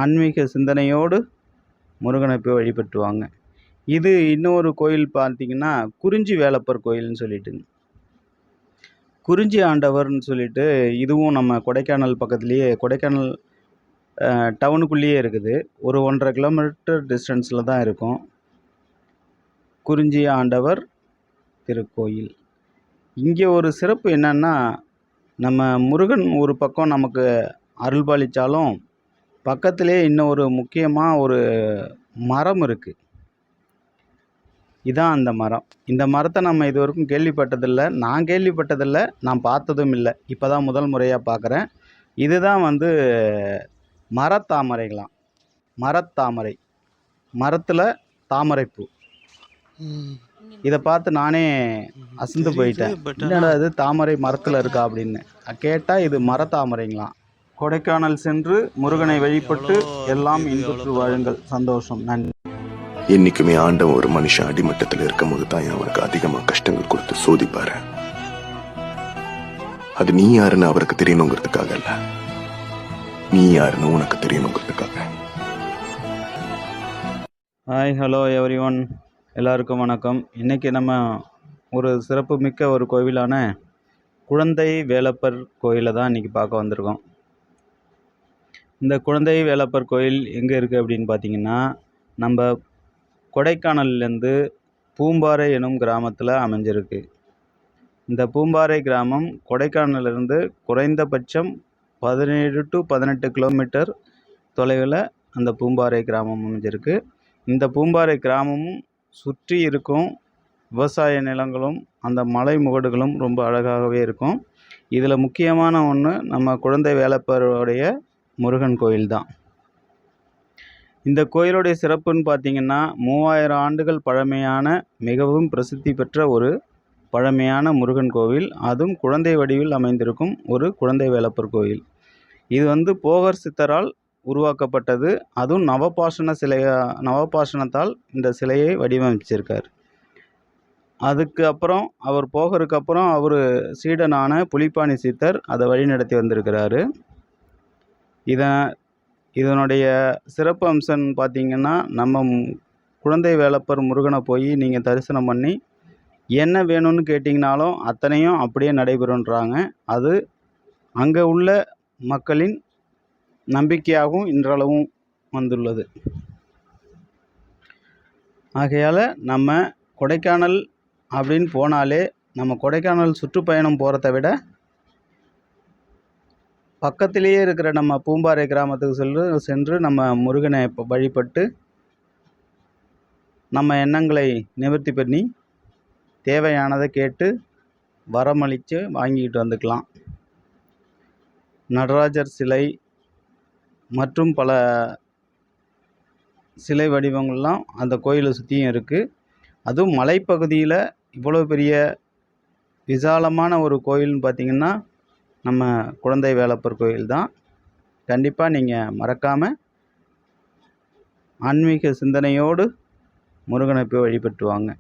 ஆன்மீக சிந்தனையோடு முருகனை போய் வழிபட்டுவாங்க. இது இன்னொரு கோயில் பார்த்தீங்கன்னா, குறிஞ்சி வேலப்பர் கோயில்னு சொல்லிட்டுங்க. குறிஞ்சி ஆண்டவர்னு சொல்லிட்டு இதுவும் நம்ம கொடைக்கானல் பக்கத்திலேயே கொடைக்கானல் டவுனுக்குள்ளேயே இருக்குது. ஒரு 1½ கிலோமீட்டர் டிஸ்டன்ஸில் தான் இருக்கும். குறிஞ்சி ஆண்டவர் திருக்கோயில். இங்கே ஒரு சிறப்பு என்னன்னா, நம்ம முருகன் ஒரு பக்கம் நமக்கு அருள்பாலிச்சாலும், பக்கத்திலே இன்னும் ஒரு முக்கியமா ஒரு மரம் இருக்கு. இதான் அந்த மரம். இந்த மரத்த நம்ம இதுவரைக்கும் கேள்விப்பட்டதில்ல. நான் கேள்விப்பட்டதில்ல. நான் பார்த்ததும் இல்ல. இப்ப தான் முதல் முறையா பார்க்குறேன். இதுதான் வந்து மரத்தாமரைகளாம். மரத்தாமரை. மரத்துல தாமரைப்பூ. இத பார்த்து நானே அசந்து போயிட்டேன். என்னடா இது தாமரை மரத்துல இருக்கா அப்படின்னு. கேட்டா இது மரத்தாமரைங்களாம். கொடைக்கானல் சென்று முருகனை வழிபட்டு எல்லாம் இன்புற்று வாழுங்கள். சந்தோஷம். நன்றி. என்னைக்குமே ஆண்டவன் ஒரு மனுஷன் அடிமட்டத்தில் இருக்கும் போது தான் அவனுக்கு அதிகமா கஷ்டங்கள் கொடுத்து சோதிப்பாரு. அது நீ யாருன்னு அவருக்கு தெரியணுங்கிறதுக்காக இல்ல, நீ யாருன்னு உனக்கு தெரியணுங்கிறதுக்காக. ஹாய், ஹலோ எவ்ரிஒன், எல்லாருக்கும் வணக்கம். இன்னைக்கு நம்ம ஒரு சிறப்பு மிக்க ஒரு கோவிலான குழந்தை வேலப்பர் கோயிலை தான் இன்னைக்கு பார்க்க வந்திருக்கோம். இந்த குழந்தை வேலப்பர் கோயில் எங்கே இருக்குது அப்படின்னு பார்த்தீங்கன்னா, நம்ம கொடைக்கானல்லேருந்து பூம்பாறை எனும் கிராமத்தில் அமைஞ்சிருக்கு. இந்த பூம்பாறை கிராமம் கொடைக்கானலிருந்து குறைந்தபட்சம் 17 to 18 கிலோமீட்டர் தொலைவில் அந்த பூம்பாறை கிராமம் அமைஞ்சிருக்கு. இந்த பூம்பாறை கிராமமும் சுற்றி இருக்கும் விவசாய நிலங்களும் அந்த மலை முகடுகளும் ரொம்ப அழகாகவே இருக்கும். இதில் முக்கியமான ஒன்று நம்ம குழந்தை வேலப்பருடைய முருகன் கோயில் தான். இந்த கோயிலுடைய சிறப்புன்னு பார்த்தீங்கன்னா, 3000 ஆண்டுகள் பழமையான மிகவும் பிரசித்தி பெற்ற ஒரு பழமையான முருகன் கோவில். அதுவும் குழந்தை வடிவில் அமைந்திருக்கும் ஒரு குழந்தை வேலப்பர் கோயில். இது வந்து போகர் சித்தரால் உருவாக்கப்பட்டது. அதுவும் நவபாஷணத்தால் இந்த சிலையை வடிவமைச்சிருக்கார். அதுக்கு அப்புறம் போகருக்கு அப்புறம் அவர் சீடனான புலிப்பாணி சித்தர் அதை வழிநடத்தி வந்திருக்கிறாரு. இதனுடைய சிறப்பு அம்சம்னு பார்த்தீங்கன்னா, நம்ம குழந்தை வேலப்பர் முருகனை போய் நீங்கள் தரிசனம் பண்ணி என்ன வேணும்னு கேட்டிங்கனாலும் அத்தனையும் அப்படியே நடைபெறுன்றாங்க. அது அங்கே உள்ள மக்களின் நம்பிக்கையாகவும் இன்றளவும் வந்துள்ளது. ஆகையால் நம்ம கொடைக்கானல் அப்படின்னு போனாலே நம்ம கொடைக்கானல் சுற்றுப்பயணம் போகிறத விட பக்கத்திலேயே இருக்கிற நம்ம பூம்பாறை கிராமத்துக்கு சென்று நம்ம முருகனை வழிபட்டு நம்ம எண்ணங்களை நிவர்த்தி பண்ணி தேவையானதை கேட்டு வரமளித்து வாங்கிக்கிட்டு வந்துக்கலாம். நடராஜர் சிலை மற்றும் பல சிலை வடிவங்கள்லாம் அந்த கோயிலை சுற்றியும் இருக்குது. அதுவும் மலைப்பகுதியில் இவ்வளோ பெரிய விசாலமான ஒரு கோயில்னு பார்த்திங்கன்னா நம்ம குழந்தை வேலப்பர் கோயில் தான். கண்டிப்பாக நீங்கள் மறக்காமல் ஆன்மீக சிந்தனையோடு முருகனை போய் வழிபட்டு வாங்க.